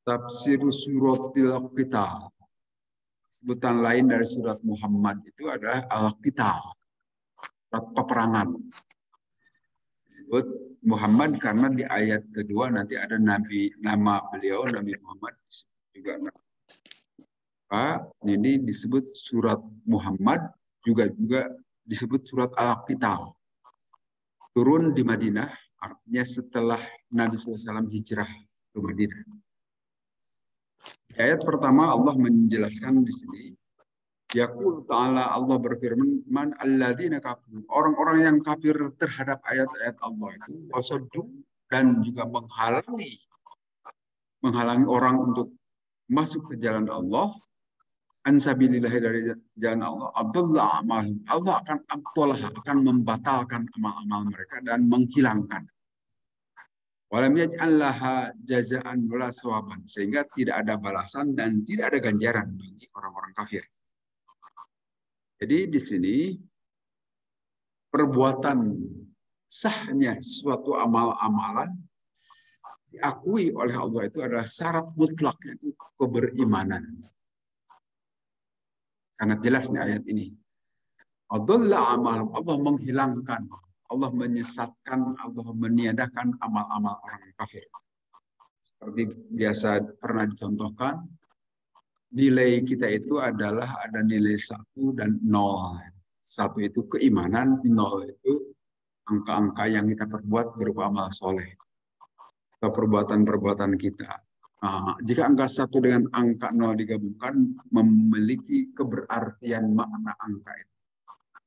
Tafsir suratil Qital. Sebutan lain dari surat Muhammad itu adalah Al-Qital, surat peperangan. Disebut Muhammad karena di ayat kedua nanti ada nama beliau Nabi Muhammad juga. Ini disebut surat Muhammad juga disebut surat Al-Qital. Turun di Madinah, artinya setelah Nabi SAW hijrah ke Madinah. Di ayat pertama Allah menjelaskan di sini, Yaqul ta'ala, Allah berfirman, man alladzina kafir, orang-orang yang kafir terhadap ayat-ayat Allah itu wasaddu, dan juga menghalangi orang untuk masuk ke jalan Allah, ansabilillah, dari jalan Allah, Abdullah amal, Allah akan membatalkan amal-amal mereka dan menghilangkan. Walam yaj'al laha jazaan wala sawaban, sehingga tidak ada balasan dan tidak ada ganjaran bagi orang-orang kafir. Jadi di sini perbuatan sahnya suatu amal-amalan diakui oleh Allah itu adalah syarat mutlak, yaitu keberimanan. Sangat jelas nih ayat ini. Adalla amal, Allah menghilangkan, Allah menyesatkan, Allah meniadakan amal-amal orang kafir. Seperti biasa pernah dicontohkan, nilai kita itu adalah ada nilai 1 dan 0. 1 itu keimanan, 0 itu angka-angka yang kita perbuat berupa amal soleh atau perbuatan-perbuatan kita. Jika angka 1 dengan angka 0 digabungkan, memiliki keberartian makna angka itu.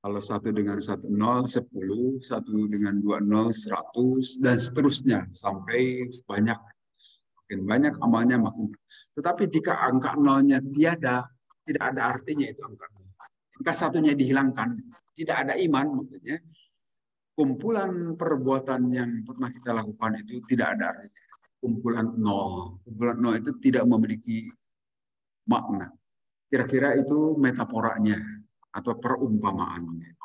Kalau 1 dengan 1, 0, 10, 1 dengan 2, 0, 100, dan seterusnya. Sampai banyak. Makin banyak amalnya makin. Tetapi jika angka 0-nya tiada, tidak ada artinya itu angka 0. Angka 1-nya dihilangkan, tidak ada iman maksudnya. Kumpulan perbuatan yang pernah kita lakukan itu tidak ada artinya. Kumpulan 0. Kumpulan 0 itu tidak memiliki makna. Kira-kira itu metaforanya atau perumpamaannya.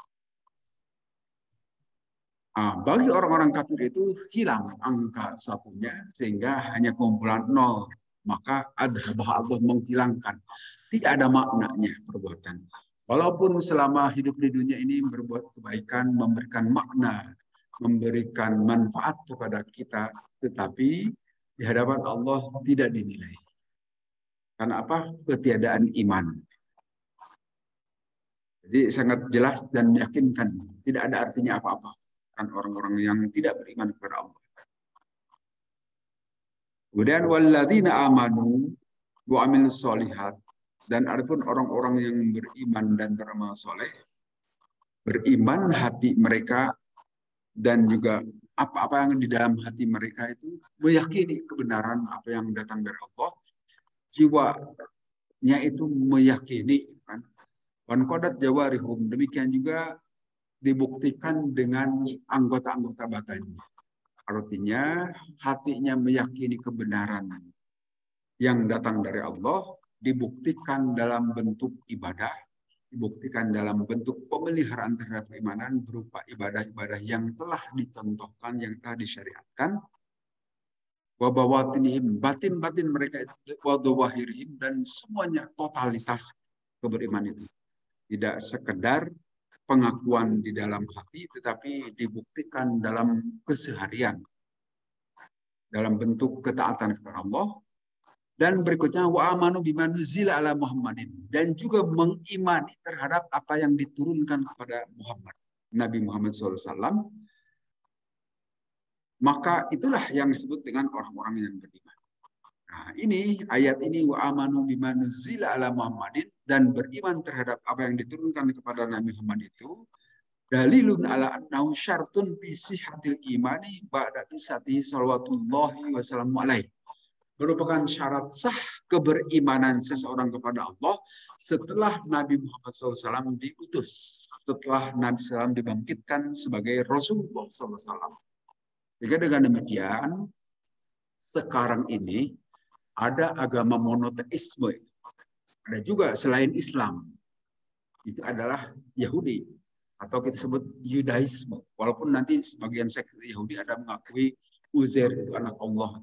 Bagi orang-orang kafir itu hilang angka 1-nya sehingga hanya kumpulan 0. Maka Allah menghilangkan. Tidak ada maknanya perbuatan. Walaupun selama hidup di dunia ini berbuat kebaikan, memberikan makna, memberikan manfaat kepada kita, tetapi di hadapan Allah tidak dinilai. Karena apa? Ketiadaan iman. Jadi sangat jelas dan meyakinkan, tidak ada artinya apa-apa kan orang-orang yang tidak beriman kepada Allah. Kemudian walladzina amanu wa amilus solihat, dan adapun orang-orang yang beriman dan beramal soleh, beriman hati mereka dan juga apa-apa yang di dalam hati mereka itu meyakini kebenaran apa yang datang dari Allah, jiwanya itu meyakini kan. Wan qadat jawarihum, demikian juga dibuktikan dengan anggota-anggota badannya. Artinya hatinya meyakini kebenaran yang datang dari Allah, dibuktikan dalam bentuk ibadah, dibuktikan dalam bentuk pemeliharaan terhadap keimanan berupa ibadah-ibadah yang telah dicontohkan, yang telah disyariatkan, wabawatinihim, batin-batin mereka itu, wadawahirihim, dan semuanya totalitas keberiman itu. Tidak sekedar pengakuan di dalam hati, tetapi dibuktikan dalam keseharian, dalam bentuk ketaatan kepada Allah. Dan berikutnya wa amanu bima nuzila ala Muhammadin, dan juga mengimani terhadap apa yang diturunkan kepada Muhammad, Nabi Muhammad SAW. Maka itulah yang disebut dengan orang-orang yang beriman. Nah, ini ayat ini wa amanu bima nuzila ala Muhammadin, dan beriman terhadap apa yang diturunkan kepada Nabi Muhammad itu dalilun ala annahu syartun fi sihhatil imani ba'da qisati salawatullahi wa salamu alaihi, merupakan syarat sah keberimanan seseorang kepada Allah setelah Nabi Muhammad SAW diutus, setelah Nabi SAW dibangkitkan sebagai Rasulullah SAW. Jika dengan demikian, sekarang ini ada agama monoteisme, ada juga selain Islam, itu adalah Yahudi, atau kita sebut Yudaisme. Walaupun nanti sebagian sekte Yahudi ada mengakui Uzair itu anak Allah.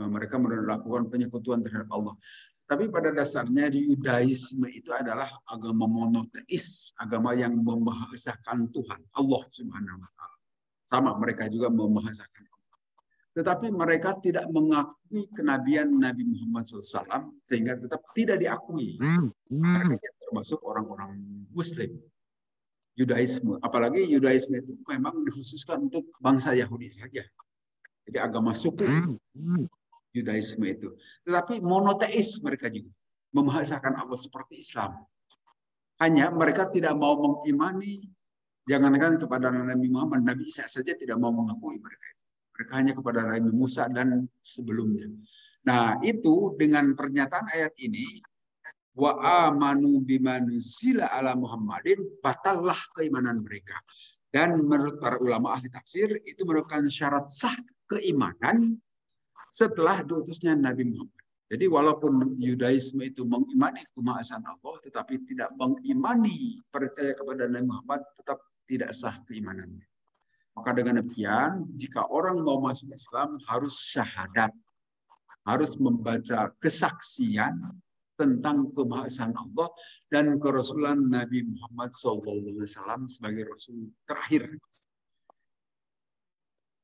Mereka melakukan penyekutuan terhadap Allah. Tapi pada dasarnya Yudaisme itu adalah agama monoteis, agama yang membahasakan Tuhan, Allah Subhanahu wa taala. Sama, mereka juga membahasakan Allah. Tetapi mereka tidak mengakui kenabian Nabi Muhammad SAW sehingga tetap tidak diakui. Mereka termasuk orang-orang Muslim. Yudaisme, apalagi Yudaisme itu memang dikhususkan untuk bangsa Yahudi saja. Jadi agama suku Yudaisme itu. Tetapi monoteis mereka juga. Membahasakan Allah seperti Islam. Hanya mereka tidak mau mengimani, jangankan kepada Nabi Muhammad, Nabi Isa saja tidak mau mengakui mereka. Mereka hanya kepada Nabi Musa dan sebelumnya. Nah, itu dengan pernyataan ayat ini, wa amanu bima nuzila ala Muhammadin, batallah keimanan mereka. Dan menurut para ulama ahli tafsir, itu merupakan syarat sah keimanan setelah diutusnya Nabi Muhammad. Jadi walaupun Yudaisme itu mengimani kemahasan Allah, tetapi tidak mengimani percaya kepada Nabi Muhammad, tetap tidak sah keimanannya. Maka dengan demikian, jika orang mau masuk Islam harus syahadat, harus membaca kesaksian tentang kemahasan Allah dan kerasulan Nabi Muhammad SAW sebagai Rasul terakhir.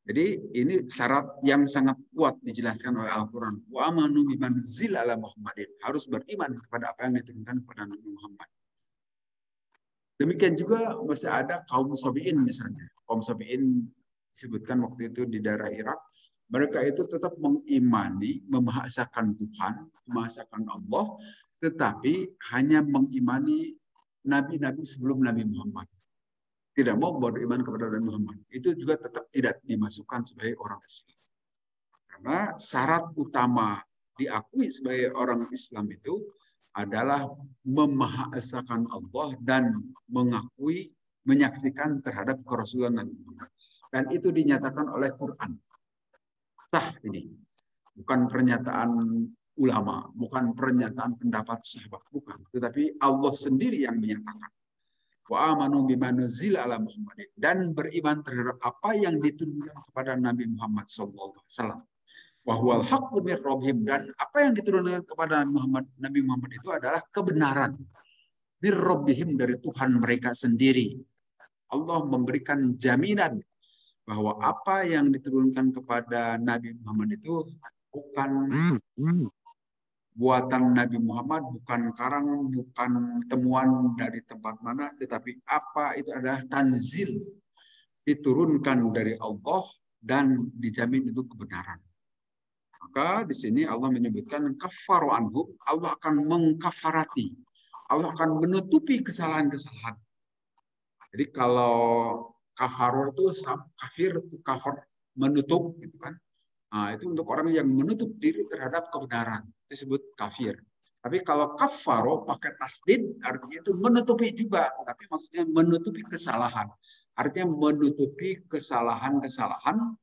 Jadi ini syarat yang sangat kuat dijelaskan oleh Al-Quran. Wa amanu bima nuzila ala Muhammadin. Harus beriman kepada apa yang diturunkan kepada Nabi Muhammad. Demikian juga masih ada kaum Sabi'in misalnya. Kaum Sabi'in disebutkan waktu itu di daerah Irak. Mereka itu tetap mengimani, membahasakan Tuhan, membahasakan Allah, tetapi hanya mengimani nabi-nabi sebelum Nabi Muhammad. Tidak mau beriman kepada Nabi Muhammad. Itu juga tetap tidak dimasukkan sebagai orang Islam. Karena syarat utama diakui sebagai orang Islam itu adalah memahasakan Allah dan mengakui, menyaksikan terhadap kerasulan Nabi Muhammad. Dan itu dinyatakan oleh Quran. Sah ini. Bukan pernyataan ulama, bukan pernyataan pendapat sahabat, bukan. Tetapi Allah sendiri yang menyatakan. Wa amanu bima nuzila ala Muhammadin, dan beriman terhadap apa yang diturunkan kepada Nabi Muhammad sallallahu alaihi wasallam. Wa huwal haqqu mir rabbihim, dan apa yang diturunkan kepada Nabi Muhammad itu adalah kebenaran mir rabbihim, dari Tuhan mereka sendiri. Allah memberikan jaminan bahwa apa yang diturunkan kepada Nabi Muhammad itu bukan buatan Nabi Muhammad, bukan karang, bukan temuan dari tempat mana, tetapi apa itu adalah tanzil, diturunkan dari Allah dan dijamin itu kebenaran. Maka di sini Allah menyebutkan kafaru anhum, Allah akan mengkafarati, Allah akan menutupi kesalahan-kesalahan. Jadi kalau kafaru itu kafir, itu kafir menutup gitu kan. Nah, itu untuk orang yang menutup diri terhadap kebenaran, disebut kafir. Tapi kalau kafaro pakai tasdid, artinya itu menutupi juga, tapi maksudnya menutupi kesalahan. Artinya menutupi kesalahan-kesalahan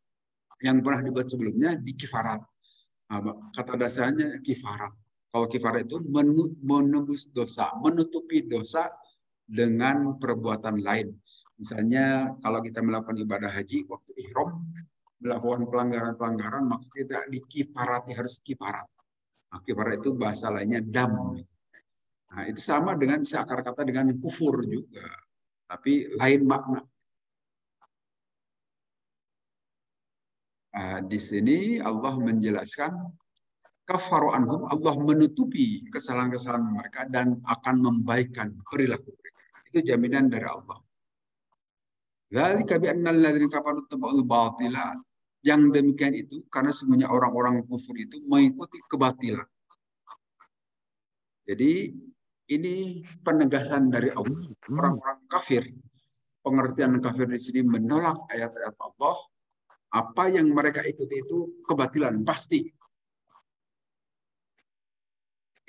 yang pernah dibuat sebelumnya di kifarat. Nah, kata dasarnya kifarat. Kalau kifarat itu menembus dosa, menutupi dosa dengan perbuatan lain. Misalnya kalau kita melakukan ibadah haji waktu ihram, melakukan pelanggaran-pelanggaran, maka kita dikifarati, harus kifarat. Nah, kifarat itu bahasa lainnya dam. Nah, itu sama dengan seakar kata dengan kufur juga, tapi lain makna. Nah, di sini Allah menjelaskan kafaru anhum, Allah menutupi kesalahan-kesalahan mereka dan akan membaikkan perilaku mereka. Itu jaminan dari Allah. Dzalika bi annal ladzina kafaru tabau'ul batila. Yang demikian itu karena semuanya orang-orang kufur itu mengikuti kebatilan. Jadi ini penegasan dari Allah. Orang-orang kafir, pengertian kafir di sini menolak ayat-ayat Allah. Apa yang mereka ikuti itu kebatilan pasti.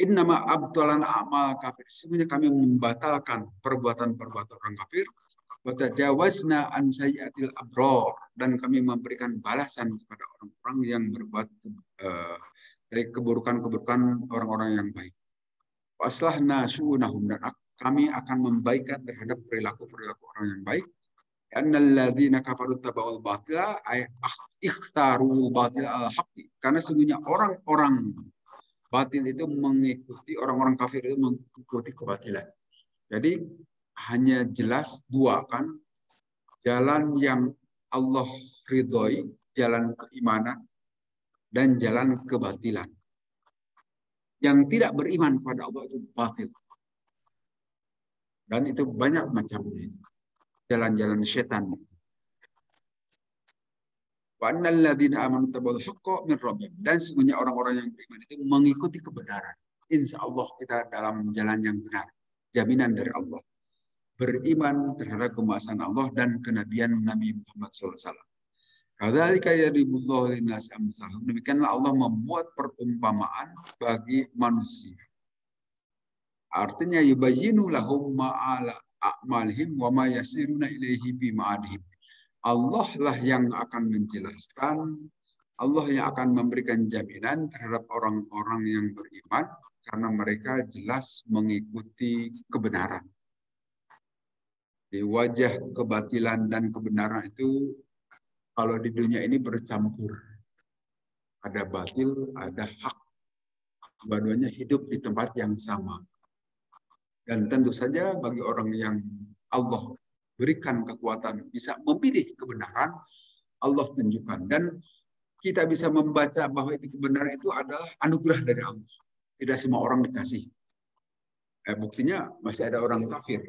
Innama abtalan amal kafir. Sebenarnya kami membatalkan perbuatan-perbuatan orang kafir. Watajawazna an sayyatil abrar, dan kami memberikan balasan kepada orang-orang yang berbuat dari keburukan-keburukan orang-orang yang baik. Waslahna syu'unahum, dan kami akan membaikkan terhadap perilaku-perilaku orang yang baik. Annalladzina kafaru taba'ul batila ay ikhtarul batila al haqqi. Karena sesungguhnya orang-orang batil itu mengikuti, orang-orang kafir itu mengikuti kebatilan. Jadi hanya jelas dua kan, jalan yang Allah ridhoi, jalan keimanan, dan jalan kebatilan. Yang tidak beriman kepada Allah itu batil. Dan itu banyak macamnya. Jalan-jalan setan. Wa annal ladzina amanu tabawul haqqa min rabbihim. Dan sesungguhnya orang-orang yang beriman itu mengikuti kebenaran. Insya Allah kita dalam jalan yang benar. Jaminan dari Allah. Beriman terhadap kemasan Allah dan kenabian Nabi Muhammad SAW. Kadzalika yadribullahu linnasi amsalahum. Demikianlah Allah membuat perumpamaan bagi manusia. Artinya yubayyinu lahum ma'ala a'malihim wa ma yasiruna ilaihi bi ma'adihim. Allah lah yang akan menjelaskan, Allah yang akan memberikan jaminan terhadap orang-orang yang beriman karena mereka jelas mengikuti kebenaran. Di wajah kebatilan dan kebenaran itu kalau di dunia ini bercampur. Ada batil, ada hak. Dua-duanya hidup di tempat yang sama. Dan tentu saja bagi orang yang Allah berikan kekuatan bisa memilih kebenaran, Allah tunjukkan. Dan kita bisa membaca bahwa itu kebenaran itu adalah anugerah dari Allah. Tidak semua orang dikasih. Buktinya masih ada orang kafir.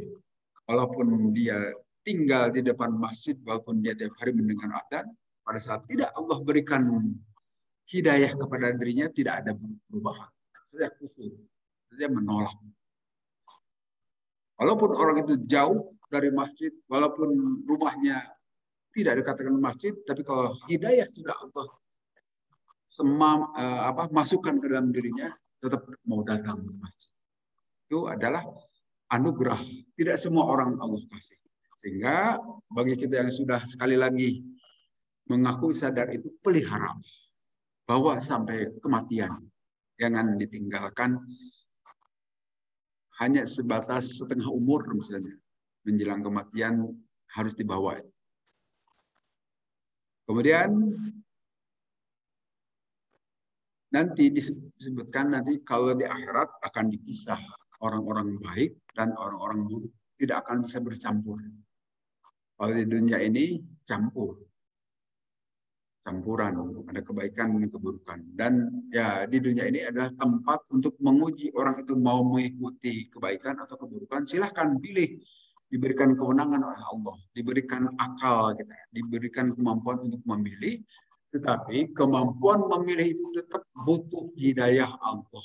Walaupun dia tinggal di depan masjid, walaupun dia tiap hari mendengar adzan, pada saat tidak Allah berikan hidayah kepada dirinya, tidak ada perubahan. Saya kufur, saya menolak. Walaupun orang itu jauh dari masjid, walaupun rumahnya tidak dekat dengan masjid, tapi kalau hidayah sudah Allah masukkan ke dalam dirinya, tetap mau datang ke masjid. Itu adalah anugerah. Tidak semua orang Allah kasih. Sehingga bagi kita yang sudah sekali lagi mengaku sadar itu, pelihara. Bawa sampai kematian. Jangan ditinggalkan hanya sebatas setengah umur misalnya. Menjelang kematian harus dibawa. Kemudian nanti disebutkan nanti kalau di akhirat akan dipisah orang-orang baik dan orang-orang buruk. Tidak akan bisa bercampur. Kalau di dunia ini campuran, ada kebaikan dan keburukan. Dan ya di dunia ini adalah tempat untuk menguji orang itu mau mengikuti kebaikan atau keburukan. Silahkan pilih. Diberikan kewenangan oleh Allah, diberikan akal kita, diberikan kemampuan untuk memilih. Tetapi kemampuan memilih itu tetap butuh hidayah Allah.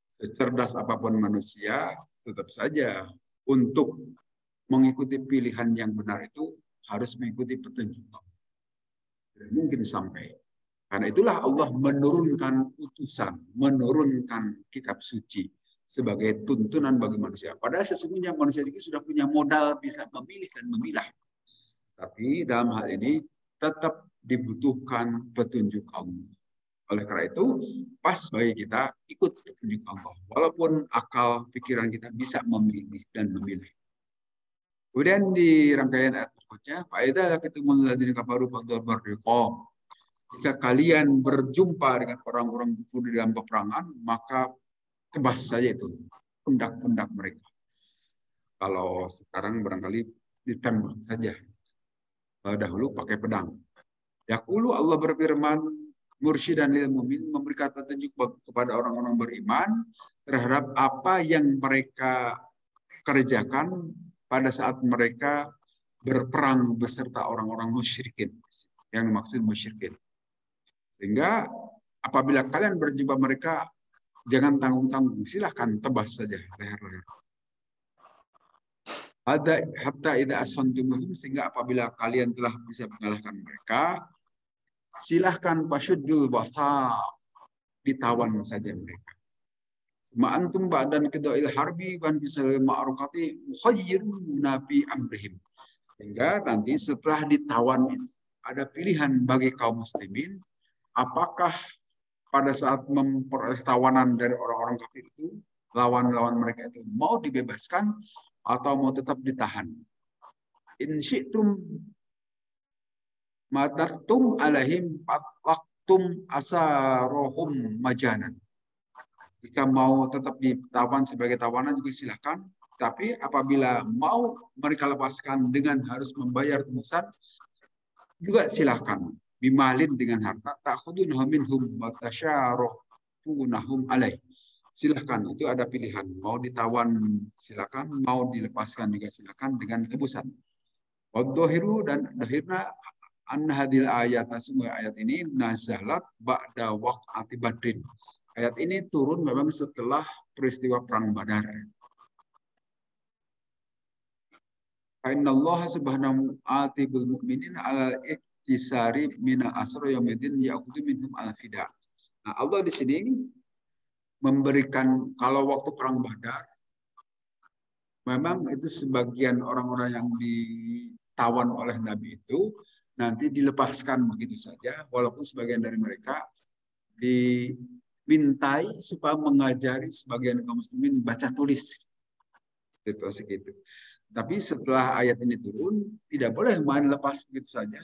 Secerdas apapun manusia, tetap saja untuk mengikuti pilihan yang benar itu harus mengikuti petunjuk. Tidak mungkin sampai. Karena itulah Allah menurunkan utusan, menurunkan kitab suci sebagai tuntunan bagi manusia. Padahal sesungguhnya manusia itu sudah punya modal bisa memilih dan memilah. Tapi dalam hal ini tetap dibutuhkan petunjuk Allah. Oleh karena itu, pas bagi kita ikut petunjuk Allah. Walaupun akal pikiran kita bisa memilih dan memilih. Kemudian di rangkaian ayat berikutnya, fa'idza laqitumul ladzina kafaru fadharbar riqab. Jika kalian berjumpa dengan orang-orang kufur di dalam peperangan, maka tebas saja itu pundak-pundak mereka. Kalau sekarang barangkali ditembak saja. Dahulu pakai pedang. Yaqulu Allah berfirman, mursyidan lil mu'min, memberikan petunjuk kepada orang-orang beriman terhadap apa yang mereka kerjakan pada saat mereka berperang beserta orang-orang musyrikin. Yang dimaksud musyrikin. Sehingga apabila kalian berjumpa mereka, jangan tanggung-tanggung, silahkan tebas saja leher-leher. Hatta idza asantumuhum, sehingga apabila kalian telah bisa mengalahkan mereka, silahkan pashuddul wasa, ditawan saja mereka. Ma'antum ba'dan qada'il harbi wan bisal ma'rukati mukhayyiruna fi amrihim. Sehingga nanti setelah ditawan itu ada pilihan bagi kaum muslimin, apakah pada saat memperoleh tawanan dari orang-orang kafir itu, lawan-lawan mereka itu mau dibebaskan atau mau tetap ditahan. In syi'tum matartum alaihim fatlaqtum asarohum majanan. Jika mau tetap ditawan sebagai tawanan juga silahkan. Tapi apabila mau mereka lepaskan dengan harus membayar tebusan, juga silahkan. Bimalin dengan harta. Ta'khudunha minhum wa tasyarohunahum alaih. Silahkan, itu ada pilihan. Mau ditawan silahkan, mau dilepaskan juga silahkan dengan tebusan. Wadzohiru dan dohirna an hadil ayat, semua ayat ini nazalat ba'da waq'ati badrin. Ayat ini turun memang setelah peristiwa perang Badar. Inna Allah subhanahu atibul mu'minin ala iktisari mina asro yamidin ya'khudhu minhum al-fida. Nah, Allah di sini memberikan, kalau waktu perang Badar, memang itu sebagian orang-orang yang ditawan oleh Nabi itu nanti dilepaskan begitu saja, walaupun sebagian dari mereka dimintai supaya mengajari sebagian kaum muslimin baca tulis. Situasi gitu. Tapi setelah ayat ini turun, tidak boleh main lepas begitu saja.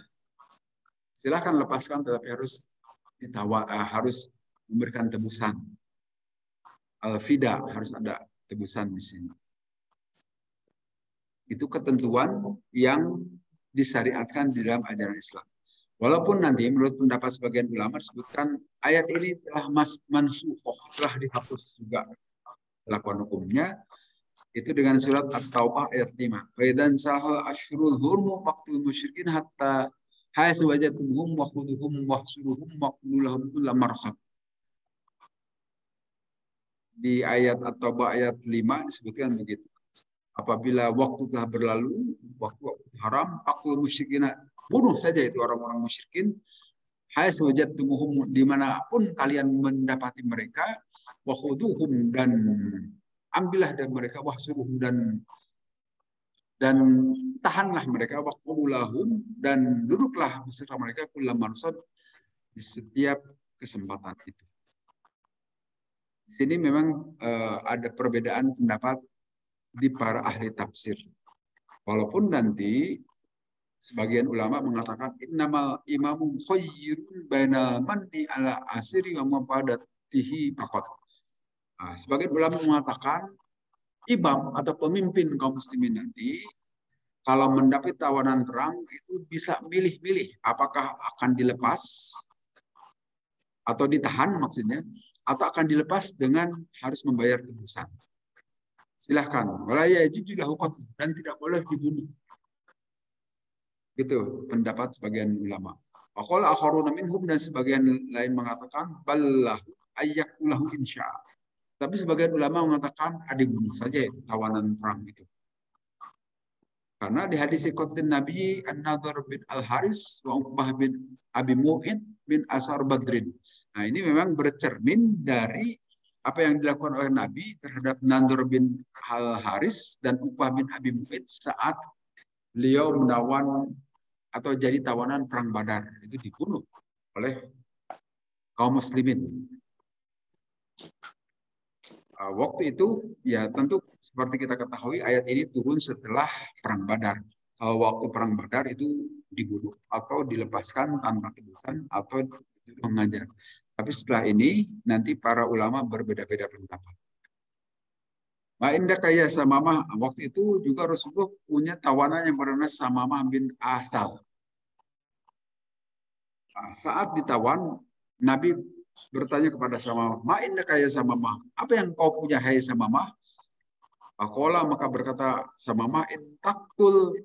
Silahkan lepaskan, tetapi harus memberikan tebusan. Al-fida, harus ada tebusan di sini. Itu ketentuan yang disyariatkan di dalam ajaran Islam. Walaupun nanti menurut pendapat sebagian ulama disebutkan ayat ini telah mansukhoh, telah dihapus juga lakukan hukumnya, itu dengan surat At-Taubah ayat 5. Faidan sahal asyrul hurmu waqtul musyrikin hatta haiswajatuhum wa khuduhum wa suruhum wa qululahum kulla marsad. Di ayat At-Taubah ayat 5 disebutkan begitu. Apabila waktu telah berlalu, waktu haram, waqtul musyrikin, bunuh saja itu orang-orang musyrikin. Haiswajatuhum, dimanapun kalian mendapati mereka, wa khuduhum, dan ambillah dari mereka, wahsuruhum, dan tahanlah mereka, waqululahum, dan duduklah beserta mereka kulla marsad, di setiap kesempatan itu. Di sini memang ada perbedaan pendapat di para ahli tafsir. Walaupun nanti sebagian ulama mengatakan innamal imamu khayyirun baina manni ala asiri wa mafadatihi faqat. Nah, sebagian ulama mengatakan imam atau pemimpin kaum muslimin nanti kalau mendapat tawanan perang itu bisa milih-milih apakah akan dilepas atau ditahan maksudnya, atau akan dilepas dengan harus membayar tebusan. Silahkan. Dan tidak boleh dibunuh. Gitu pendapat sebagian ulama. Waqala akharuna minhum, dan sebagian lain mengatakan ballahu ayyakulahu insya. Tapi sebagian ulama mengatakan dibunuh saja itu tawanan perang itu. Karena di hadis qattin Nabi An-Nadhr bin Al-Haris wa Uqbah bin Abi Mu'id bin Asar Badrin. Nah, ini memang bercermin dari apa yang dilakukan oleh Nabi terhadap Nadhr bin Al-Haris dan Uqbah bin Abi Mu'id saat beliau menawan atau jadi tawanan perang Badar. Itu dibunuh oleh kaum muslimin. Waktu itu ya tentu seperti kita ketahui ayat ini turun setelah perang Badar. Waktu perang Badar itu dibunuh atau dilepaskan tanpa tebusan atau mengajar. Tapi setelah ini nanti para ulama berbeda-beda pendapat. Indah kaya Samamah, waktu itu juga Rasulullah punya tawanan yang bernama Samamah bin Athal. Saat ditawan, Nabi bertanya kepada Samamah, "Ma indah kaya Samamah, apa yang kau punya hai Samamah?" Faqala, maka berkata Samamah, "In taktul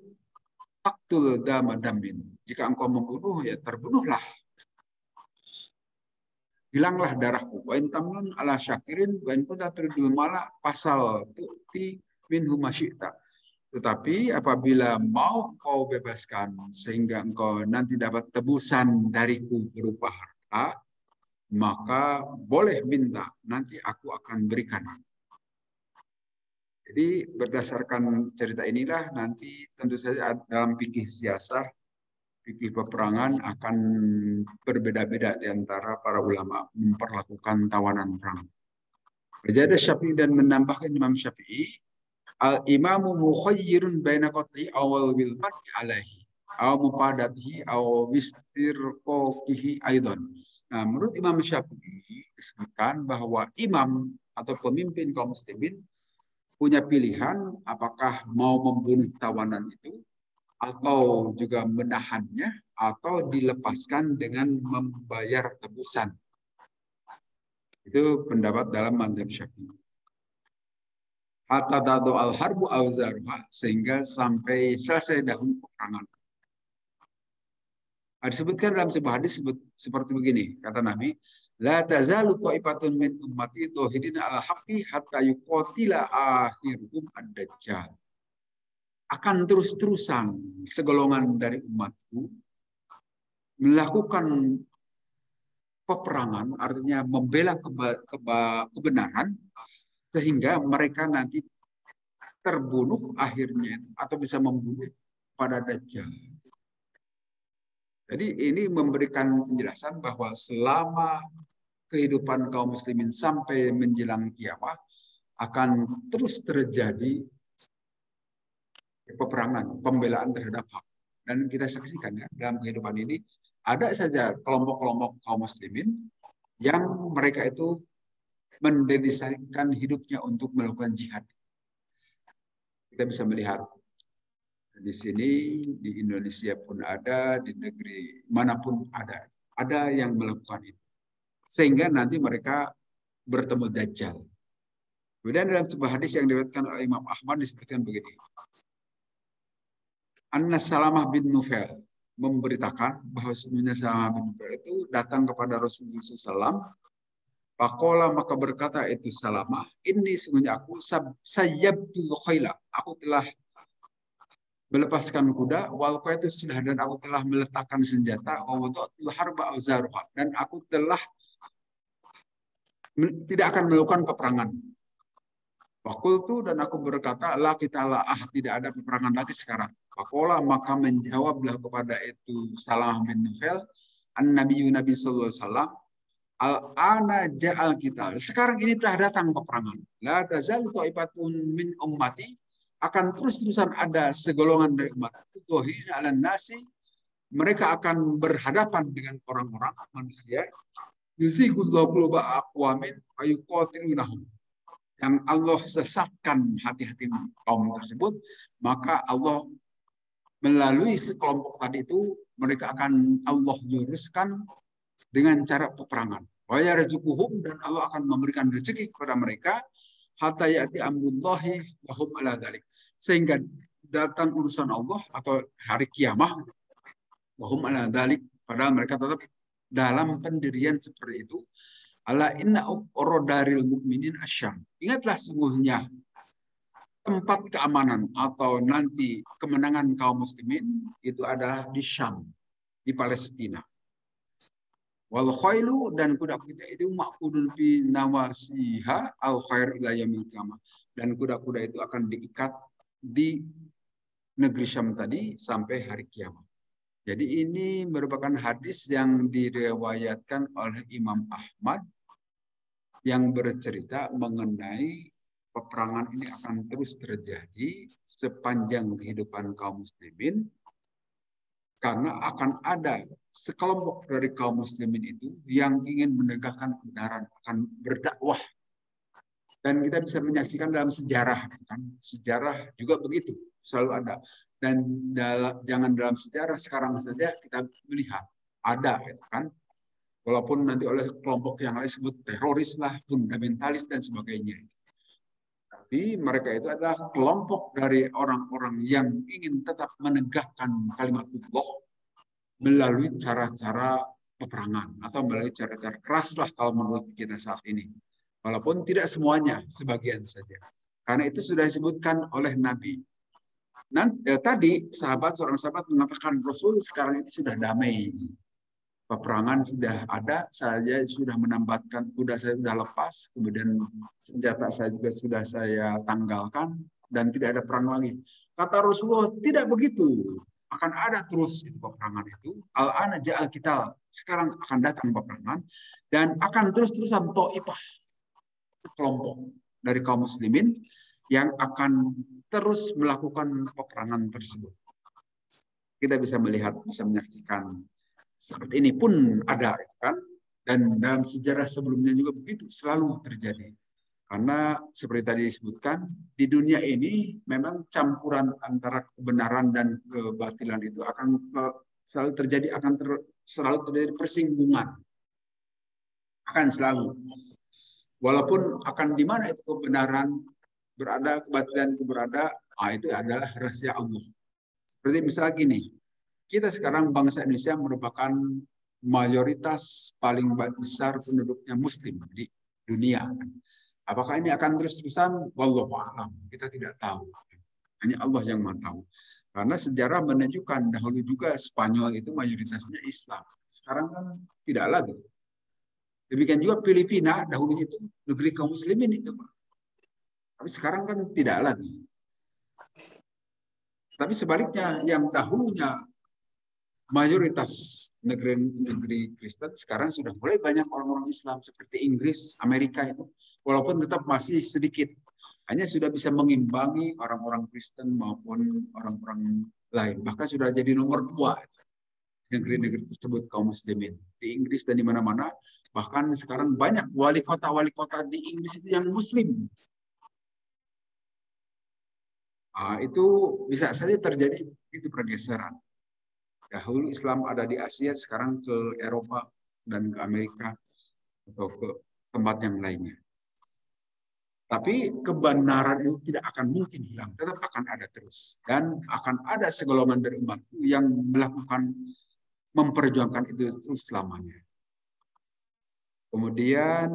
dama damin." Jika engkau membunuh, ya terbunuhlah. Hilanglah darahku. Wa in tamnun ala syakirin wa in kunta turidul mala pasal tu'ti minhu masyita. Tetapi apabila mau engkau bebaskan sehingga engkau nanti dapat tebusan dariku berupa harta, maka boleh minta, nanti aku akan berikan. Jadi berdasarkan cerita inilah nanti tentu saja dalam fikih siasah, fikih peperangan akan berbeda-beda di antara para ulama memperlakukan tawanan perang. Berjada Syafi'i dan menambahkan Imam Syafi'i, Al-imamu mukhayyirun baina qat'i awal bil mar'i alaihi aw mupadatihi aw wistirqaqihi aidan. Nah, menurut Imam Syafi'i disebutkan bahwa imam atau pemimpin kaum muslimin punya pilihan apakah mau membunuh tawanan itu atau juga menahannya atau dilepaskan dengan membayar tebusan. Itu pendapat dalam mazhab Syafi'i. Hatta tadu al-harbu auzaruha, sehingga sampai selesai dahulu peperangan. Disebutkan dalam sebuah hadis seperti begini, kata Nabi, la tazalu ta'ifatun min ummati dhahirina ala haqqi hatta yuqatila akhiruhum ad-dajjal. Akan terus-terusan segolongan dari umatku melakukan peperangan, artinya membela kebenaran, sehingga mereka nanti terbunuh akhirnya atau bisa membunuh pada Dajjal. Jadi ini memberikan penjelasan bahwa selama kehidupan kaum muslimin sampai menjelang kiamat akan terus terjadi peperangan, pembelaan terhadap hak. Dan kita saksikan ya, dalam kehidupan ini ada saja kelompok-kelompok kaum muslimin yang mereka itu mendedikasikan hidupnya untuk melakukan jihad. Kita bisa melihat di sini, di Indonesia pun ada, di negeri manapun ada yang melakukan itu. Sehingga nanti mereka bertemu Dajjal. Kemudian dalam sebuah hadis yang diriwayatkan oleh Imam Ahmad disebutkan begini. Anas Salamah bin Nufail memberitakan bahwa sebenarnya Salamah bin Nufail itu datang kepada Rasulullah SAW. Pakola maka berkata itu Salamah, ini sesungguhnya aku sayyabtul khaila. Aku telah melepaskan kuda, walaupun itu sudah, dan aku telah meletakkan senjata, dan aku telah tidak akan melakukan peperangan. Fakultu, dan aku berkata, la kita la tidak ada peperangan lagi sekarang. Fakola maka menjawablah kepada itu Salamah bin Nufail, Nabi sallallahu alaihi wasallam, al-ana ja'al kita. Sekarang ini telah datang peperangan. La tazalu ta'ifatun min ummati, akan terus-terusan ada segolongan dari umat itu ala nasi, mereka akan berhadapan dengan orang-orang manusia, yuzigullahu quluba aqwamin ayuqatilunahum, yang Allah sesatkan hati-hati kaum tersebut, maka Allah melalui sekelompok tadi itu mereka akan Allah luruskan dengan cara peperangan. Wa yarzuquhum, dan Allah akan memberikan rezeki kepada mereka hatta ya'ti amrullahi wa hum ala dzalik, sehingga datang urusan Allah atau hari kiamat wa hum ala dzalik, padahal mereka tetap dalam pendirian seperti itu. Ala inna uqradaril mu'minin asyam. Ingatlah sungguhnya tempat keamanan atau nanti kemenangan kaum muslimin itu adalah di Syam, di Palestina. Wal khailu, dan kuda-kuda itu maqudun fi nawasiha al khair ila yaumil qiyamah, dan kuda-kuda itu akan diikat di negeri Syam tadi sampai hari kiamat. Jadi ini merupakan hadis yang diriwayatkan oleh Imam Ahmad yang bercerita mengenai peperangan ini akan terus terjadi sepanjang kehidupan kaum muslimin, karena akan ada sekelompok dari kaum muslimin itu yang ingin menegakkan kebenaran, akan berdakwah. Dan kita bisa menyaksikan dalam sejarah, kan? Sejarah juga begitu, selalu ada. Dan jangan dalam sejarah, sekarang saja kita melihat ada, kan? Walaupun nanti oleh kelompok yang lain disebut teroris lah, fundamentalis dan sebagainya. Tapi mereka itu adalah kelompok dari orang-orang yang ingin tetap menegakkan kalimat Allah melalui cara-cara peperangan atau melalui cara-cara keras lah kalau menurut kita saat ini. Walaupun tidak semuanya, sebagian saja. Karena itu sudah disebutkan oleh Nabi. Tadi seorang sahabat mengatakan Rasul sekarang ini sudah damai. Peperangan sudah ada, saya sudah menambatkan, kuda saya sudah lepas, kemudian senjata saya juga sudah saya tanggalkan, dan tidak ada perang lagi. Kata Rasulullah, tidak begitu. Akan ada terus itu peperangan itu. Al-ana ja'al kita, sekarang akan datang peperangan, dan akan terus-terusan ta'ifah, kelompok dari kaum muslimin, yang akan terus melakukan peperangan tersebut. Kita bisa melihat, bisa menyaksikan seperti ini pun ada, kan? Dan dalam sejarah sebelumnya juga begitu, selalu terjadi. Karena seperti tadi disebutkan, di dunia ini memang campuran antara kebenaran dan kebatilan itu akan selalu terjadi, selalu terjadi persinggungan. Akan selalu. Walaupun akan di mana itu kebenaran berada, kebatilan itu berada, itu adalah rahasia Allah. Seperti misalnya gini, kita sekarang bangsa Indonesia merupakan mayoritas paling besar penduduknya Muslim di dunia. Apakah ini akan terus-terusan? Wallahu a'lam. Kita tidak tahu. Hanya Allah yang Maha tahu. Karena sejarah menunjukkan dahulu juga Spanyol itu mayoritasnya Islam. Sekarang kan tidak lagi. Demikian juga Filipina, dahulunya itu negeri kaum muslimin itu. Tapi sekarang kan tidak lagi. Tapi sebaliknya, yang dahulunya mayoritas negeri Kristen, sekarang sudah mulai banyak orang-orang Islam seperti Inggris, Amerika itu. Walaupun tetap masih sedikit. Hanya sudah bisa mengimbangi orang-orang Kristen maupun orang-orang lain. Bahkan sudah jadi nomor 2 negeri-negeri tersebut kaum muslimin. Di Inggris dan di mana-mana. Bahkan sekarang banyak wali kota di Inggris itu yang muslim. Itu bisa saja terjadi itu pergeseran. Dahulu Islam ada di Asia, sekarang ke Eropa dan ke Amerika atau ke tempat yang lainnya. Tapi kebenaran itu tidak akan mungkin hilang, tetap akan ada terus. Dan akan ada segolongan dari umatku yang melakukan, memperjuangkan itu terus selamanya. Kemudian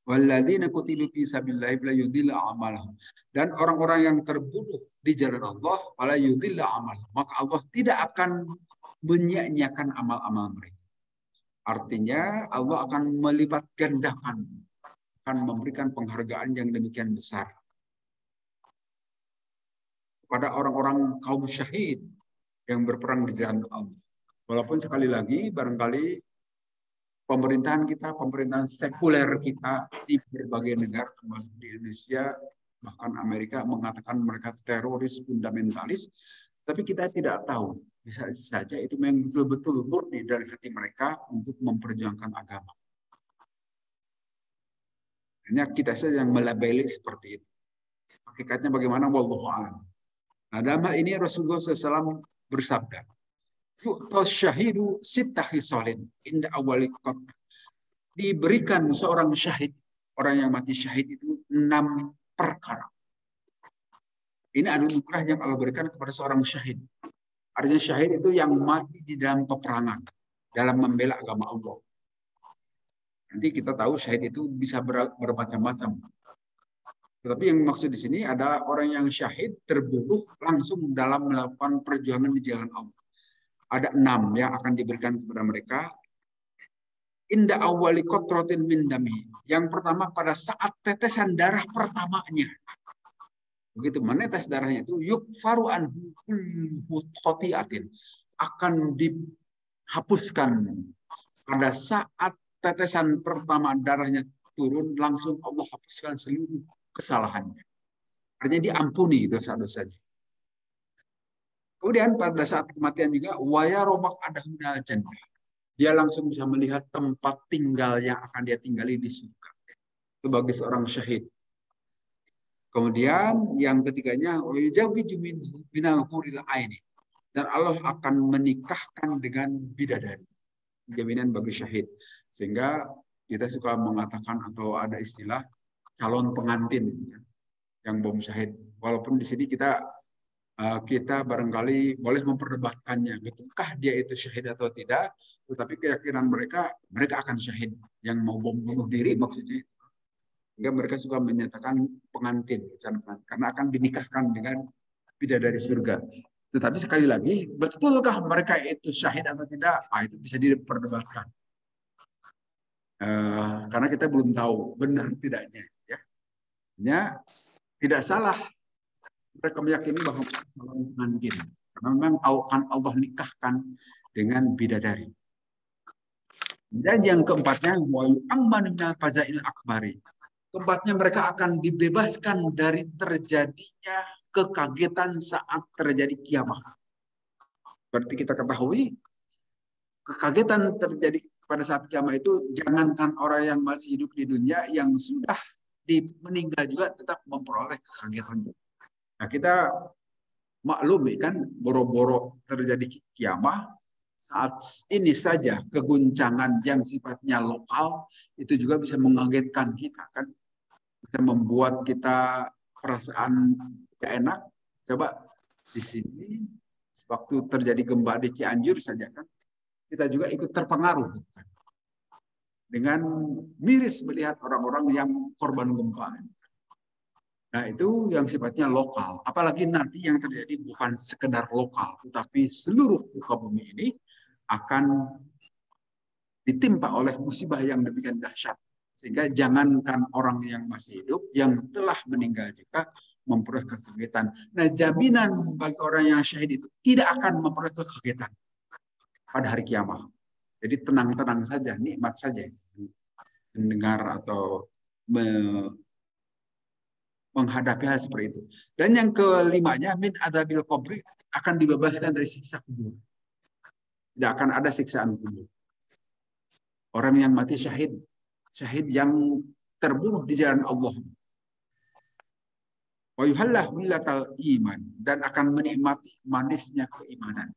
walladzina qutilu fi sabilillahi fala yudhillu a'malahum. Dan orang-orang yang terbunuh di jalan Allah fala yudhillu a'malahum. Maka Allah tidak akan menyia-nyiakan amal-amal mereka. Artinya Allah akan melipat gandakan, akan memberikan penghargaan yang demikian besar kepada orang-orang kaum syahid yang berperang di jalan Allah. Walaupun sekali lagi barangkali pemerintahan kita, pemerintahan sekuler kita di berbagai negara termasuk di Indonesia, bahkan Amerika mengatakan mereka teroris fundamentalis, tapi kita tidak tahu. Bisa saja itu memang betul-betul murni dari hati mereka untuk memperjuangkan agama. Hanya kita saja yang melabeli seperti itu. Hakikatnya bagaimana? Wallahu a'lam. Nah, dalam hal ini Rasulullah SAW bersabda, yu'tas syahidu sittah hisalin inda awali qatl. Diberikan seorang syahid, orang yang mati syahid itu 6 perkara. Ini anugerah yang Allah berikan kepada seorang syahid. Artinya syahid itu yang mati di dalam peperangan, dalam membela agama Allah. Nanti kita tahu syahid itu bisa bermacam-macam. Tetapi yang maksud di sini ada orang yang syahid terbunuh langsung dalam melakukan perjuangan di jalan Allah. Ada 6 yang akan diberikan kepada mereka. Inda awali kotrotin min dami. Yang pertama pada saat tetesan darah pertamanya. Begitu menetes darahnya itu yukfaru anhu kullu khotiatin. Akan dihapuskan pada saat tetesan pertama darahnya turun, langsung Allah hapuskan seluruh kesalahannya. Artinya diampuni dosa-dosanya. Kemudian pada saat kematian juga waya romak ada minal jannah. Dia langsung bisa melihat tempat tinggal yang akan dia tinggali di surga sebagai seorang syahid. Kemudian yang ketiganya minal huril aini. Dan Allah akan menikahkan dengan bidadari. Jaminan bagi syahid. Sehingga kita suka mengatakan atau ada istilah calon pengantin yang belum syahid. Walaupun di sini kita barangkali boleh memperdebatkannya, betulkah dia itu syahid atau tidak, tetapi keyakinan mereka akan syahid. Yang mau bunuh diri maksudnya. Sehingga mereka suka menyatakan pengantin, karena akan dinikahkan dengan bidadari surga. Tetapi sekali lagi, betulkah mereka itu syahid atau tidak? Itu bisa diperdebatkan. Karena kita belum tahu benar tidaknya. Ya, tidak salah mereka meyakini bahwa pengantin. Karena memang akan Allah nikahkan dengan bidadari. Dan yang keempatnya, wa yu'amman minal fazail akbari. keempatnya mereka akan dibebaskan dari terjadinya kekagetan saat terjadi kiamat. Seperti kita ketahui, kekagetan terjadi pada saat kiamat itu jangankan orang yang masih hidup di dunia, yang sudah meninggal juga tetap memperoleh kekagetan. Nah, kita maklumi kan, boro-boro terjadi kiamat, saat ini saja keguncangan yang sifatnya lokal itu juga bisa mengagetkan kita kan, bisa membuat kita perasaan tidak enak. Coba di sini waktu terjadi gempa di Cianjur saja kan, kita juga ikut terpengaruh kan, dengan miris melihat orang-orang yang korban gempa. Nah, itu yang sifatnya lokal. Apalagi nanti yang terjadi bukan sekedar lokal, tetapi seluruh muka bumi ini akan ditimpa oleh musibah yang demikian dahsyat. Sehingga jangankan orang yang masih hidup, yang telah meninggal juga memperoleh kekagetan. Nah, jaminan bagi orang yang syahid itu tidak akan memperoleh kekagetan pada hari kiamat. Jadi tenang-tenang saja, nikmat saja mendengar atau menghadapi hal seperti itu. Dan yang kelimanya, min adzabil qabri, akan dibebaskan dari siksa kubur. Tidak akan ada siksaan kubur. Orang yang mati syahid, syahid yang terbunuh di jalan Allah. Wa yuhallah millatal iman, dan akan menikmati manisnya keimanan.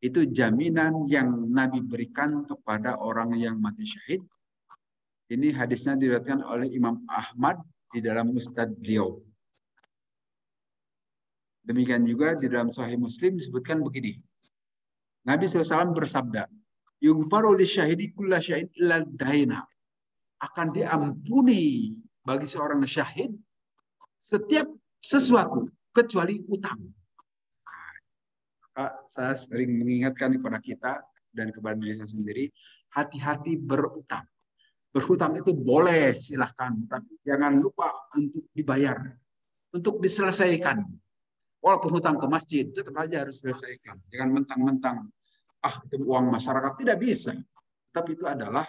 Itu jaminan yang Nabi berikan kepada orang yang mati syahid. Ini hadisnya diriwayatkan oleh Imam Ahmad di dalam Musnad beliau. Demikian juga di dalam Sahih Muslim disebutkan begini. Nabi SAW bersabda, yughfaru lisyahidi kulla syai'in illa daina. Akan diampuni bagi seorang syahid setiap sesuatu kecuali utang. Saya sering mengingatkan kepada kita dan kepada diri saya sendiri, hati-hati berutang. Berhutang itu boleh, silahkan, tapi jangan lupa untuk dibayar, untuk diselesaikan. Walaupun hutang ke masjid, tetap aja harus diselesaikan. Jangan mentang-mentang, itu uang masyarakat, tidak bisa. Tapi itu adalah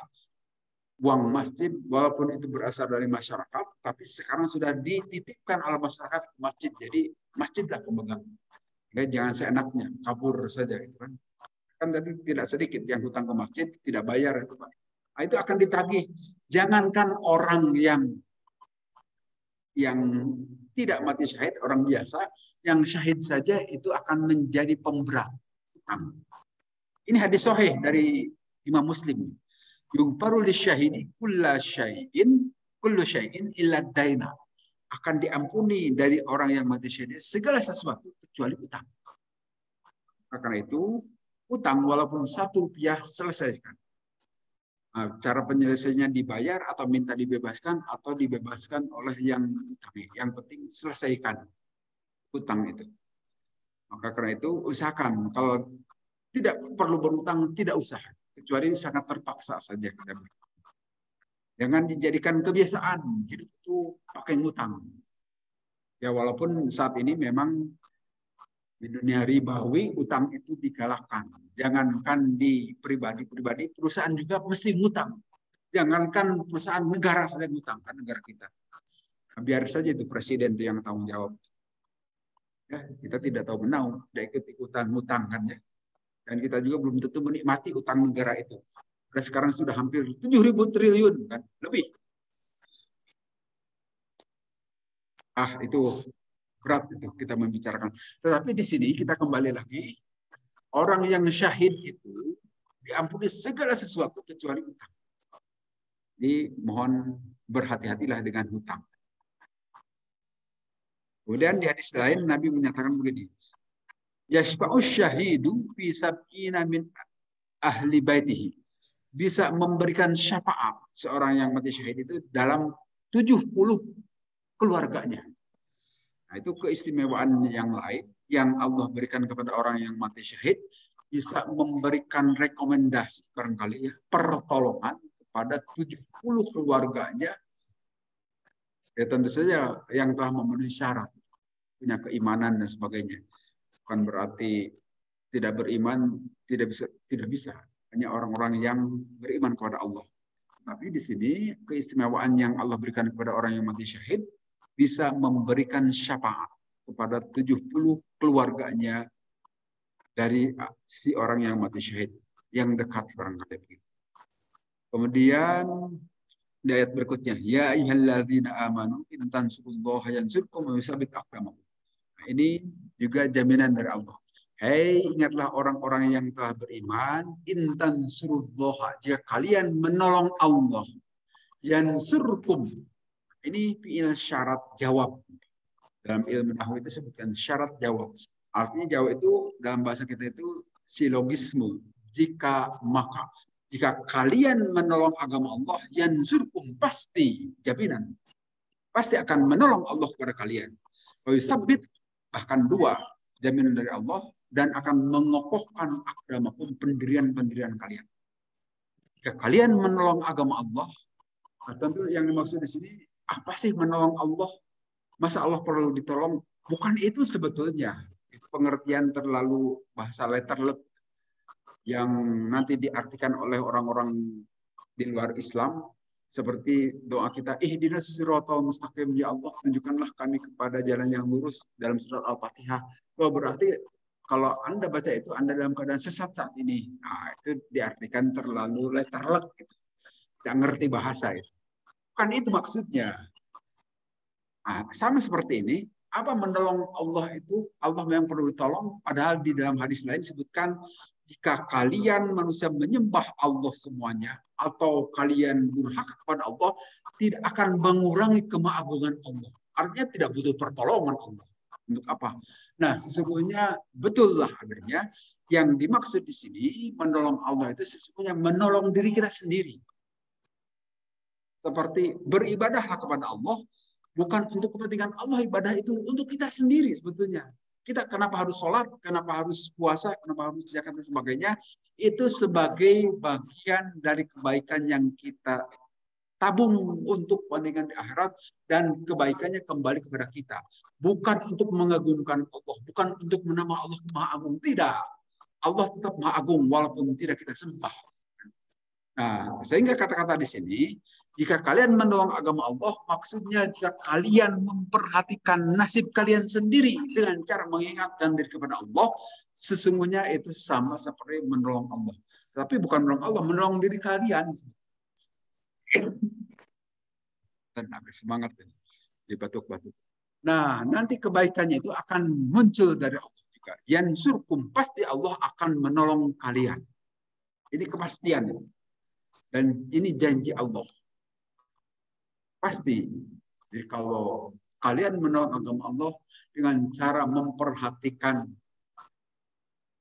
uang masjid, walaupun itu berasal dari masyarakat, tapi sekarang sudah dititipkan oleh masyarakat ke masjid. Jadi masjidlah pemegang. Jangan seenaknya, kabur saja itu kan. Kan tadi tidak sedikit yang hutang ke masjid tidak bayar itu Pak. Nah, itu akan ditagih. Jangankan orang yang tidak mati syahid, orang biasa, yang syahid saja itu akan menjadi pemberat utang. Ini hadis sahih dari Imam Muslim. Yughfaru lisyahidi kullu syai'in illa daina. Akan diampuni dari orang yang mati syahid segala sesuatu kecuali utang. Karena itu, utang walaupun 1 rupiah selesaikan. Cara penyelesaiannya dibayar atau minta dibebaskan atau dibebaskan oleh yang utang. Yang penting selesaikan utang itu. Maka karena itu usahakan, kalau tidak perlu berutang tidak usah, kecuali sangat terpaksa saja kita berutang. Jangan dijadikan kebiasaan hidup itu pakai ngutang. Ya walaupun saat ini memang di dunia ribawi utang itu digalakkan. Jangankan di pribadi-pribadi, perusahaan juga mesti ngutang. Jangankan perusahaan, negara saja ngutang kan, negara kita. Nah, biar saja itu presiden itu yang tanggung jawab. Ya, kita tidak tahu menau, tidak ikut-ikutan ngutang kan ya. Dan kita juga belum tentu menikmati utang negara itu. Dan sekarang sudah hampir 7.000 triliun kan, lebih. Itu berat itu kita membicarakan. Tetapi di sini kita kembali lagi, orang yang syahid itu diampuni segala sesuatu kecuali utang. Jadi mohon berhati-hatilah dengan hutang. Kemudian di hadis lain Nabi menyatakan begini, yashfa'u syahidu fi sab'ina min ahli baitihi. Bisa memberikan syafaat seorang yang mati syahid itu dalam 70 keluarganya. Nah, itu keistimewaan yang lain yang Allah berikan kepada orang yang mati syahid, bisa memberikan rekomendasi barangkali ya, pertolongan kepada 70 keluarganya. Ya tentu saja yang telah memenuhi syarat, punya keimanan dan sebagainya. Bukan berarti tidak beriman, tidak bisa. Hanya orang-orang yang beriman kepada Allah. Tapi di sini keistimewaan yang Allah berikan kepada orang yang mati syahid bisa memberikan syafaat kepada 70 keluarganya dari si orang yang mati syahid yang dekat barangkali. Kemudian di ayat berikutnya, ya ayyuhalladzina amanu in tansurullaha yansurkum wa yusabbit aqdamakum. Nah, ini juga jaminan dari Allah. Hei, ingatlah orang-orang yang telah beriman, in tansurullaha, jika kalian menolong Allah, yansurkum. Ini fi'il syarat jawab. Dalam ilmu nahwu itu sebutkan syarat jawab. Artinya jawab itu dalam bahasa kita itu silogisme. Jika maka. Jika kalian menolong agama Allah, yansurkum, pasti jaminan. Pasti akan menolong Allah kepada kalian. Sabit, bahkan dua jaminan dari Allah, dan akan mengokohkan agamakum, pendirian-pendirian kalian. Jika kalian menolong agama Allah, tentu yang dimaksud di sini, apa sih menolong Allah? Masa Allah perlu ditolong? Bukan itu sebetulnya. Itu pengertian terlalu bahasa letterlet yang nanti diartikan oleh orang-orang di luar Islam seperti doa kita, ihdinas siratal mustaqim, ya Allah tunjukkanlah kami kepada jalan yang lurus dalam surat Al-Fatihah. Oh, berarti kalau Anda baca itu Anda dalam keadaan sesat saat ini. Nah, itu diartikan terlalu letterlet gitu. Tidak ngerti bahasa itu. Bukan itu maksudnya. Nah, sama seperti ini, apa menolong Allah itu? Allah memang perlu ditolong, padahal di dalam hadis lain disebutkan jika kalian manusia menyembah Allah semuanya atau kalian durhaka kepada Allah, tidak akan mengurangi kemahagungan Allah. Artinya tidak butuh pertolongan Allah. Untuk apa? Nah, sesungguhnya betullah adanya yang dimaksud di sini menolong Allah itu sesungguhnya menolong diri kita sendiri. Seperti beribadahlah kepada Allah bukan untuk kepentingan Allah, ibadah itu untuk kita sendiri sebetulnya. Kita kenapa harus sholat, kenapa harus puasa, kenapa harus zakat dan sebagainya, itu sebagai bagian dari kebaikan yang kita tabung untuk kepentingan di akhirat dan kebaikannya kembali kepada kita. Bukan untuk mengagungkan Allah, bukan untuk menambah Allah Maha Agung, tidak. Allah tetap Maha Agung walaupun tidak kita sembah. Nah, sehingga kata-kata di sini, jika kalian menolong agama Allah, maksudnya jika kalian memperhatikan nasib kalian sendiri dengan cara mengingatkan diri kepada Allah, sesungguhnya itu sama seperti menolong Allah. Tapi bukan menolong Allah, menolong diri kalian. Dan habis semangat di batuk-batuk. Nah, nanti kebaikannya itu akan muncul dari Allah juga. Yansurkum, pasti Allah akan menolong kalian. Ini kepastian. Dan ini janji Allah. Pasti. Jadi kalau kalian menolong agama Allah dengan cara memperhatikan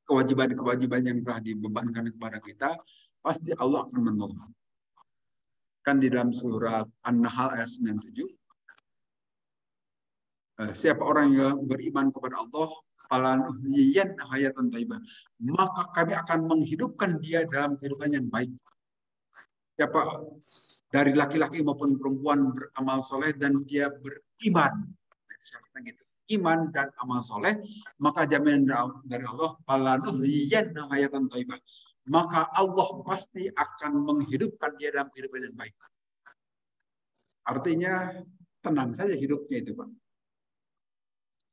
kewajiban-kewajiban yang telah dibebankan kepada kita, pasti Allah akan menolong. Kan di dalam surat An-Nahl ayat 97, siapa orang yang beriman kepada Allah, maka kami akan menghidupkan dia dalam kehidupan yang baik. Siapa dari laki-laki maupun perempuan beramal soleh dan dia beriman, gitu, iman dan amal soleh, maka jaminan dari Allah, maka Allah pasti akan menghidupkan dia dalam kehidupan yang baik. Artinya tenang saja hidupnya itu, Pak.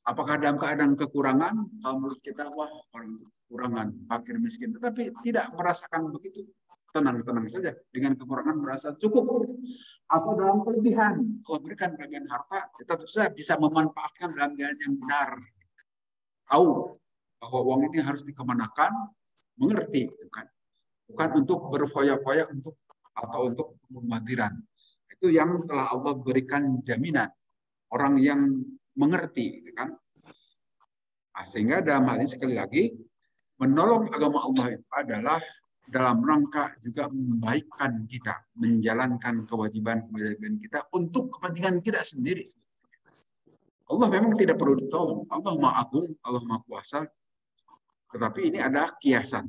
Apakah dalam keadaan kekurangan? Kalau menurut kita, wah orang itu kekurangan, fakir miskin, tetapi tidak merasakan begitu. Tenang-tenang saja dengan kekurangan merasa cukup. Atau dalam kelebihan, kalau berikan bagian harta, tetap saja bisa memanfaatkan dalam jalan yang benar. Tahu bahwa uang ini harus dikemanakan, mengerti, bukan untuk berfoya-foya untuk atau untuk pembadiran. Itu yang telah Allah berikan jaminan orang yang mengerti, kan? Nah, sehingga dalam hal ini sekali lagi menolong agama Allah itu adalah dalam rangka juga membaikkan kita, menjalankan kewajiban-kewajiban kita untuk kepentingan kita sendiri. Allah memang tidak perlu ditolong. Allah Maha Agung, Allah Maha Kuasa. Tetapi ini ada kiasan.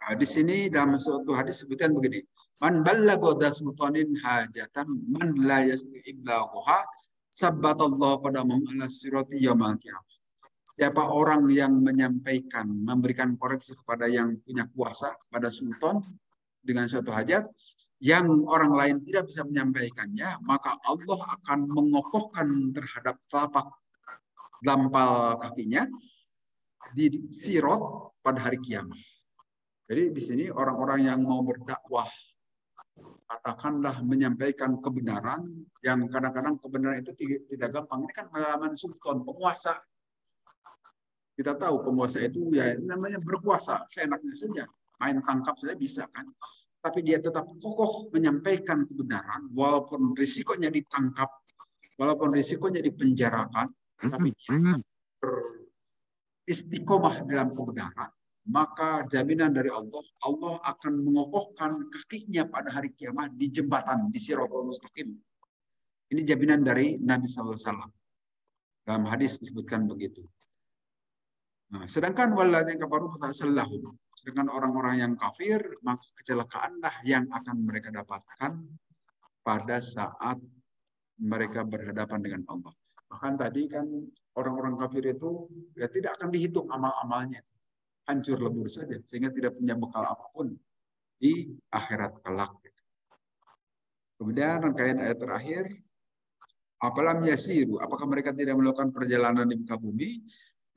Nah, di sini dalam suatu hadis sebutkan begini. Man ballagha sultanin hajatan man la yasiblaha sabbatallahu qadamahu ala sirati yaumil qiyamah. siapa orang yang menyampaikan, memberikan koreksi kepada yang punya kuasa, kepada sultan dengan suatu hajat, yang orang lain tidak bisa menyampaikannya, maka Allah akan mengokohkan terhadap telapak dampal kakinya di sirot pada hari kiamat. Jadi di sini orang-orang yang mau berdakwah, katakanlah menyampaikan kebenaran, yang kadang-kadang kebenaran itu tidak gampang. Ini kan pengalaman sultan, penguasa. Kita tahu penguasa itu ya namanya berkuasa, seenaknya saja. Main tangkap saja bisa kan. Tapi dia tetap kokoh menyampaikan kebenaran, walaupun risikonya ditangkap, walaupun risikonya dipenjarakan, tapi dia beristiqomah dalam kebenaran, maka jaminan dari Allah, Allah akan mengokohkan kakinya pada hari kiamat di jembatan, di Siratal Mustaqim. Ini jaminan dari Nabi SAW. Dalam hadis disebutkan begitu. Nah, sedangkan walladzina kafaru fatasallahum. Sedangkan orang-orang yang kafir, maka kecelakaanlah yang akan mereka dapatkan pada saat mereka berhadapan dengan Allah. Bahkan tadi kan orang-orang kafir itu ya tidak akan dihitung amal-amalnya. Hancur lebur saja, sehingga tidak punya bekal apapun di akhirat kelak. Kemudian rangkaian ayat terakhir, apalam yasiru, apakah mereka tidak melakukan perjalanan di muka bumi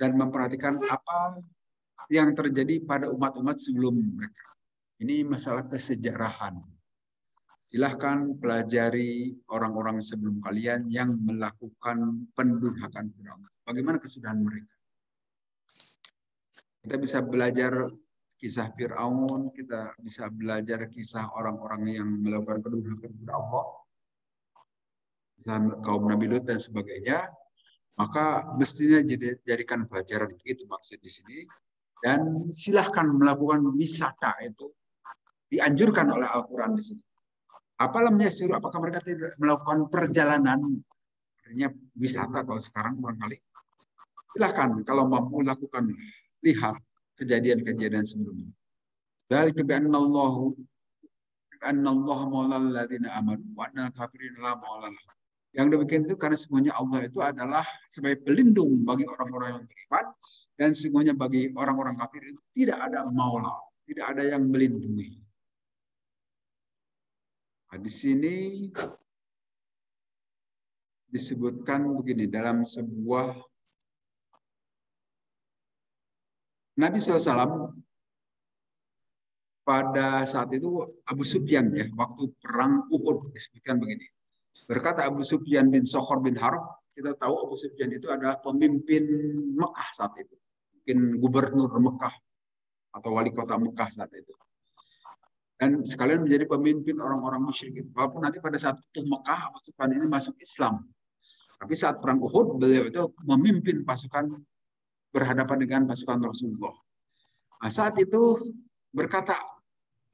dan memperhatikan apa yang terjadi pada umat-umat sebelum mereka. Ini masalah kesejarahan. Silahkan pelajari orang-orang sebelum kalian yang melakukan pendurhakaan Firaun. Bagaimana kesudahan mereka? Kita bisa belajar kisah Fir'aun, kita bisa belajar kisah orang-orang yang melakukan pendurhakaan kepada Allah, kisah kaum Nabi Lut dan sebagainya. Maka mestinya jadikan pelajaran, itu maksud di sini. Dan silahkan melakukan wisata, itu dianjurkan oleh Al-Quran di sini. Apalamnya suruh, apakah mereka tidak melakukan perjalanan, artinya wisata kalau sekarang barangkali. Silahkan kalau mampu lakukan, lihat kejadian-kejadian sebelumnya. Dari kebi'annallahu maulal ladzina amanu wa anna kafirin la maulal. Yang demikian itu karena semuanya Allah itu adalah sebagai pelindung bagi orang-orang yang beriman, dan semuanya bagi orang-orang kafir itu tidak ada maula, tidak ada yang melindungi. Nah, di sini disebutkan begini dalam sebuah Nabi SAW pada saat itu Abu Sufyan ya, waktu perang Uhud disebutkan begini. Berkata Abu Sufyan bin Sokhor bin Harb, kita tahu Abu Sufyan itu adalah pemimpin Mekah saat itu. Mungkin gubernur Mekah atau wali kota Mekah saat itu. Dan sekalian menjadi pemimpin orang-orang musyrik. Walaupun nanti pada saat itu Mekah, Abu Sufyan ini masuk Islam. Tapi saat perang Uhud, beliau itu memimpin pasukan berhadapan dengan pasukan Rasulullah. Nah, saat itu berkata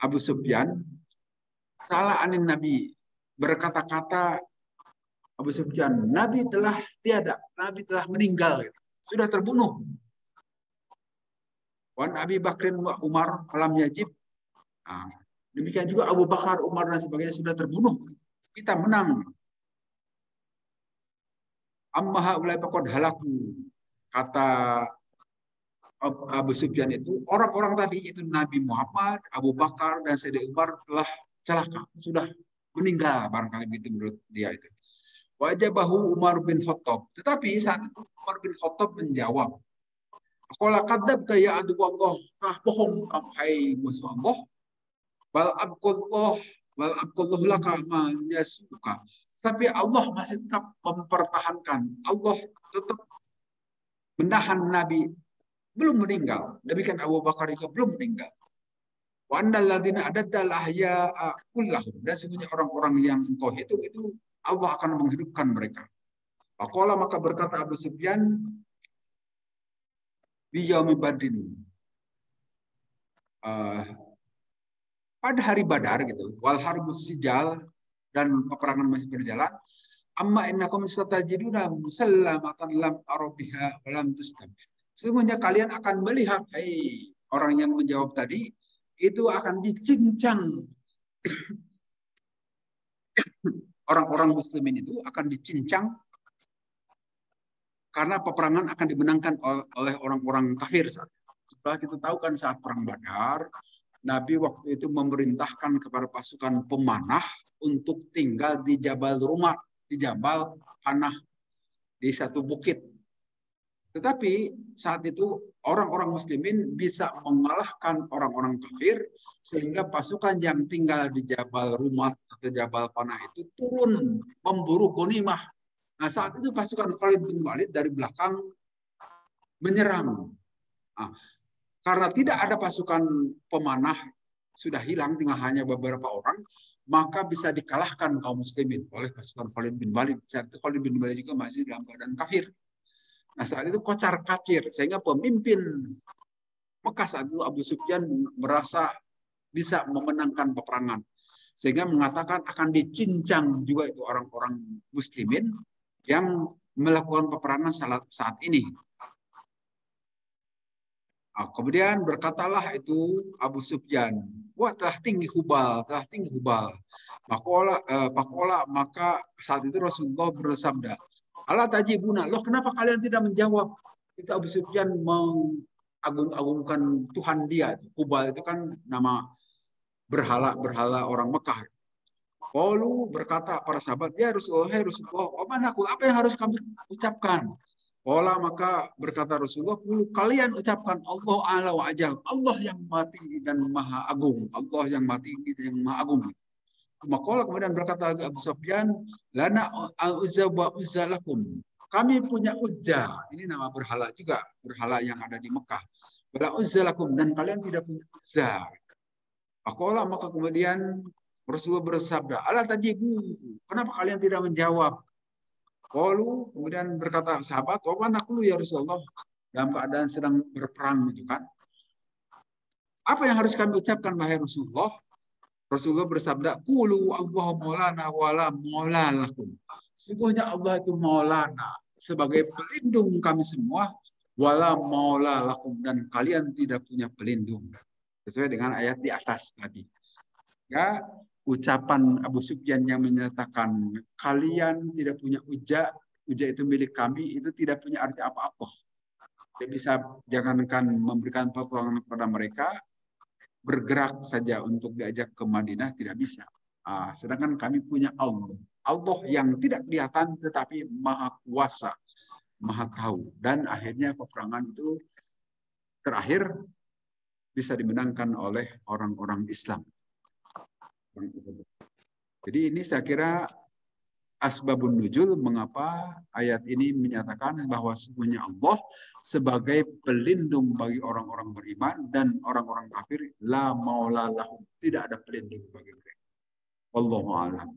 Abu Sufyan, salah anin Nabi, berkata-kata Abu Sufyan, Nabi telah tiada, Nabi telah meninggal, sudah terbunuh. Wan Abi Bakrin wa Umar alam yajib. Nah, demikian juga Abu Bakar, Umar dan sebagainya sudah terbunuh. Kita menang. Amma haulai faqad halaku. Kata Abu Sufyan itu, orang-orang tadi itu Nabi Muhammad, Abu Bakar dan Sayyidina Umar telah celaka, sudah meninggal barangkali begitu menurut dia itu. Wajabahu Umar bin Khattab. Tetapi saat itu Umar bin Khattab menjawab, qala kadzabta ya adu Allah, telah bohong kamu hai musuh Allah. Bal abqullah laka ma yasuka. Tapi Allah masih tetap mempertahankan. Allah tetap menahan Nabi belum meninggal. Demikian Abu Bakar juga belum meninggal. Wa annal ladzina adaddal ahya'a kullahum. Dan sebenarnya orang-orang yang engkau hitung itu Allah akan menghidupkan mereka. Faqala, maka berkata Abu Sufyan, bi yaumi badrin. Pada hari Badar gitu, wal harbus sijal, dan peperangan masih berjalan. Amma innakum satajiduna musallamatan lam arabiha wa lam tustabir. Sesungguhnya kalian akan melihat, orang yang menjawab tadi itu akan dicincang. Orang-orang muslimin itu akan dicincang karena peperangan akan dimenangkan oleh orang-orang kafir. Setelah kita tahu kan saat perang Badar, Nabi waktu itu memerintahkan kepada pasukan pemanah untuk tinggal di Jabal Rumah, di Jabal Panah, di satu bukit. Tetapi saat itu orang-orang muslimin bisa mengalahkan orang-orang kafir sehingga pasukan yang tinggal di Jabal Rumah atau Jabal Panah itu turun memburu ghanimah. Nah, saat itu pasukan Khalid bin Walid dari belakang menyerang. Nah, karena tidak ada pasukan pemanah, sudah hilang, tinggal hanya beberapa orang, maka bisa dikalahkan kaum muslimin oleh pasukan Khalid bin Walid. Saat itu Khalid bin Walid juga masih dalam keadaan kafir. Nah, saat itu kocar kacir, sehingga pemimpin Mekah saat itu Abu Sufyan merasa bisa memenangkan peperangan. Sehingga mengatakan akan dicincang juga itu orang-orang muslimin yang melakukan peperangan saat ini. Nah, kemudian berkatalah itu Abu Sufyan, wah telah tinggi Hubal, telah tinggi Hubal. Maka saat itu Rasulullah bersabda, Allah tajibuna, loh kenapa kalian tidak menjawab? Itu Abu Sufyan mengagung-agungkan Tuhan dia. Hubal itu kan nama berhala orang Mekah. Lalu berkata para sahabat, ya Rasulullah, apa yang harus kami ucapkan? Ola maka berkata Rasulullah, kalian ucapkan Allah ala wa ajal, Allah yang maha tinggi dan maha agung, Allah yang maha tinggi dan yang maha agung. Maka kemudian berkata Abu Sufyan, lana al-uzza wa uzzalakum. Kami punya Uzza, ini nama berhala juga, berhala yang ada di Mekah. Wala uzzalakum, dan kalian tidak punya Uzza. Maka kemudian Rasulullah bersabda, ala tajibu, kenapa kalian tidak menjawab? Lalu kemudian berkata sahabat, "Oh, aku ya Rasulullah dalam keadaan sedang berperang itu kan. Apa yang harus kami ucapkan wahai Rasulullah?" Rasulullah bersabda, "Qulu Allahu maulana wala maula lakum." Sungguhnya Allah itu maulana, sebagai pelindung kami semua, wala maula lakum, dan kalian tidak punya pelindung. Sesuai dengan ayat di atas tadi. Ya, ucapan Abu Sufyan yang menyatakan kalian tidak punya Uzza itu milik kami, itu tidak punya arti apa-apa. Dia bisa jangankan memberikan pertolongan kepada mereka, bergerak saja untuk diajak ke Madinah tidak bisa. Sedangkan kami punya Allah. Allah yang tidak kelihatan tetapi maha kuasa, maha tahu. Dan akhirnya peperangan itu terakhir bisa dimenangkan oleh orang-orang Islam. Jadi ini saya kira asbabun nuzul mengapa ayat ini menyatakan bahwa sesungguhnya Allah sebagai pelindung bagi orang-orang beriman dan orang-orang kafir la maula lahum, tidak ada pelindung bagi mereka. Wallahu a'lam.